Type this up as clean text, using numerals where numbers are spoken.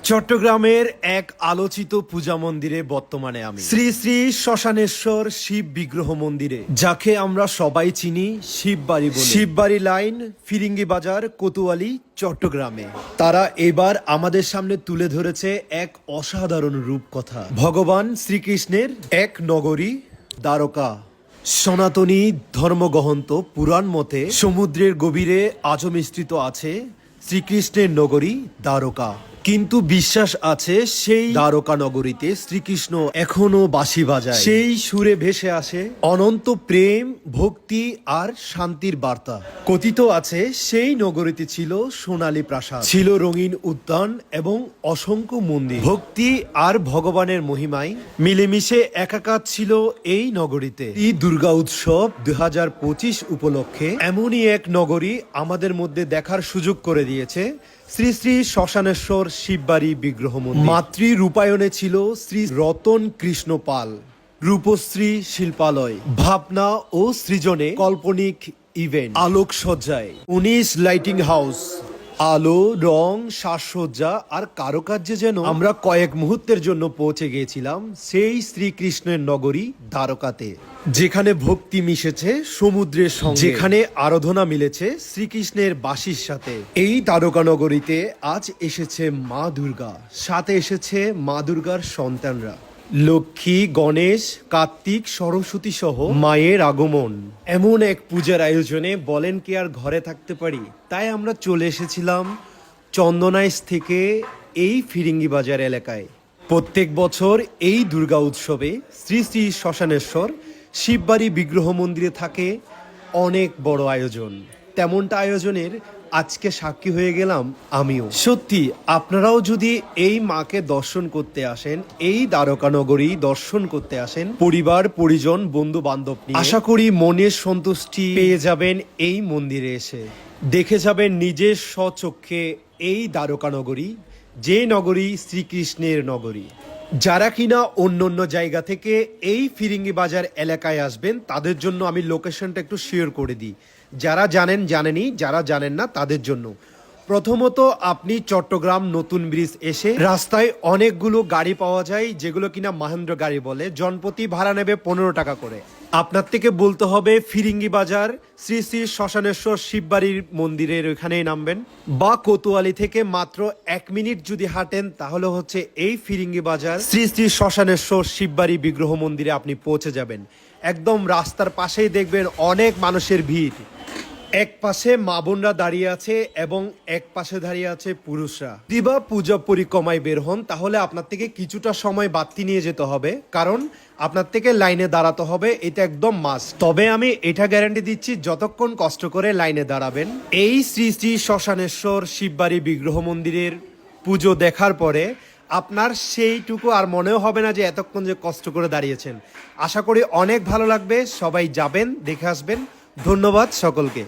চট্টগ্রামের এক আলোচিত পূজা মন্দিরে বর্তমানে আমি শ্রী শ্রী শ্মশানেশ্বর শিব বিগ্রহ মন্দিরে, যাকে আমরা সবাই চিনি শিববাড়ি বলে। শিববাড়ি লাইন, ফিরিঙ্গি বাজার, কোতোয়ালি, চট্টগ্রামে। তারা এবার আমাদের সামনে তুলে ধরেছে এক অসাধারণ রূপকথা। ভগবান শ্রীকৃষ্ণের এক নগরী দ্বারকা। সনাতনী ধর্মগ্রন্থ পুরাণ মতে সমুদ্রের গভীরে আজও মিশ্রিত আছে শ্রীকৃষ্ণের নগরী দ্বারকা। কিন্তু বিশ্বাস আছে সেই দ্বারকা নগরীতে শ্রীকৃষ্ণ এখনো বাঁশি বাজায়। সেই সুরে ভেসে আসে অনন্ত প্রেম, ভক্তি আর শান্তির বার্তা। কথিত আছে সেই নগরীতে ছিল সোনালী প্রাসাদ, ছিল রঙিন উদ্যান এবং অসংখ্য মন্দির। ভক্তি আর ভগবানের মহিমায় মিলেমিশে একাকার ছিল এই নগরীতে। এই দুর্গা উৎসব 2025 উপলক্ষে এমনই এক নগরী আমাদের মধ্যে দেখার সুযোগ করে দিয়েছে শ্রী শ্রী শ্মশানেশ্বর শিববাড়ি বিগ্রহ মন্দির। মাতৃ রূপায়ণে ছিল শ্রী রতন কৃষ্ণ পাল, রূপশ্রী শিল্পালয়, ভাবনা ও সৃজনে কল্পনিক ইভেন্ট, আলোকসজ্জায় 19 লাইটিং হাউস, আলো, রং, সাজসজ্জা আর কারুকার্যে যেন আমরা কয়েক মুহূর্তের জন্য পৌঁছে গিয়েছিলাম সেই শ্রীকৃষ্ণের নগরী দ্বারকাতে, যেখানে ভক্তি মিশেছে সমুদ্রের সঙ্গে, যেখানে আরাধনা মিলেছে শ্রীকৃষ্ণের বাঁশির সাথে। এই দ্বারকা নগরীতে আজ এসেছে মা দুর্গা, সাথে এসেছে মা দুর্গার সন্তানরা লক্ষ্মী, গণেশ, কার্তিক, সরস্বতী সহ মায়ের আগমন। এমন এক পূজার আয়োজনে বলেন কি আর ঘরে থাকতে পারি? তাই আমরা চলে এসেছিলাম চন্দনাইশ থেকে এই ফিরিঙ্গি বাজার এলাকায়। প্রত্যেক বছর এই দুর্গা উৎসবে শ্রী শ্রী শ্মশানেশ্বর শিববাড়ি বিগ্রহ মন্দিরে থাকে অনেক বড় আয়োজন। তেমনটা আয়োজনের আজকে সাক্ষী হয়ে গেলাম আমিও। সত্যি আপনারাও যদি এই মাকে দর্শন করতে আসেন, এই দ্বারকা নগরী দর্শন করতে আসেন পরিবার, পরিজন, বন্ধু বান্ধব নিয়ে, আশা করি মনের সন্তুষ্টি পেয়ে যাবেন এই মন্দিরে এসে। দেখে যাবেন নিজের স্বচক্ষে এই দ্বারকা নগরী, যে নগরী শ্রীকৃষ্ণের নগরী। যারা কিনা অন্য অন্য জায়গা থেকে এই ফিরিঙ্গি বাজার এলাকায় আসবেন তাদের জন্য আমি লোকেশনটা একটু শেয়ার করে দিই। যারা জানেন জানেনই, যারা জানেন না তাদের জন্য। প্রথমত আপনি চট্টগ্রাম নতুন ব্রিজ এসে রাস্তায় অনেকগুলো গাড়ি পাওয়া যায়, যেগুলো কিনা মহেন্দ্র গাড়ি বলে। জনপ্রতি ভাড়া নেবে 15 টাকা করে। আপনার থেকে বলতে হবে ফিরিঙ্গি বাজার শ্রী শ্রী শ্মশানেশ্বর শিববাড়ির মন্দিরের ওইখানেই নামবেন, বা কোতোয়ালি থেকে মাত্র 1 মিনিট যদি হাঁটেন তাহলে হচ্ছে এই ফিরিঙ্গি বাজার শ্রী শ্রী শ্মশানেশ্বর শিববাড়ি বিগ্রহ মন্দিরে আপনি পৌঁছে যাবেন। একদম রাস্তার পাশেই দেখবেন অনেক মানুষের ভিড়। এক পাশে মা বোনরা দাঁড়িয়ে আছে এবং এক পাশে দাঁড়িয়ে আছে পুরুষরা। দিবা পূজা পরিক্রমায় বের হন তাহলে আপনার থেকে কিছুটা সময় বাড়তি নিয়ে যেতে হবে, কারণ আপনার থেকে লাইনে দাঁড়াতে হবে, এটা একদম মাস্ট। তবে আমি এটা গ্যারান্টি দিচ্ছি যতক্ষণ কষ্ট করে লাইনে দাঁড়াবেন এই শ্রী শ্রী শ্মশানেশ্বর শিববাড়ি বিগ্রহ মন্দিরের পুজো দেখার পরে আপনার সেইটুকু আর মনেও হবে না যে এতক্ষণ যে কষ্ট করে দাঁড়িয়েছেন। আশা করি অনেক ভালো লাগবে। সবাই যাবেন, দেখে আসবেন। ধন্যবাদ সকলকে।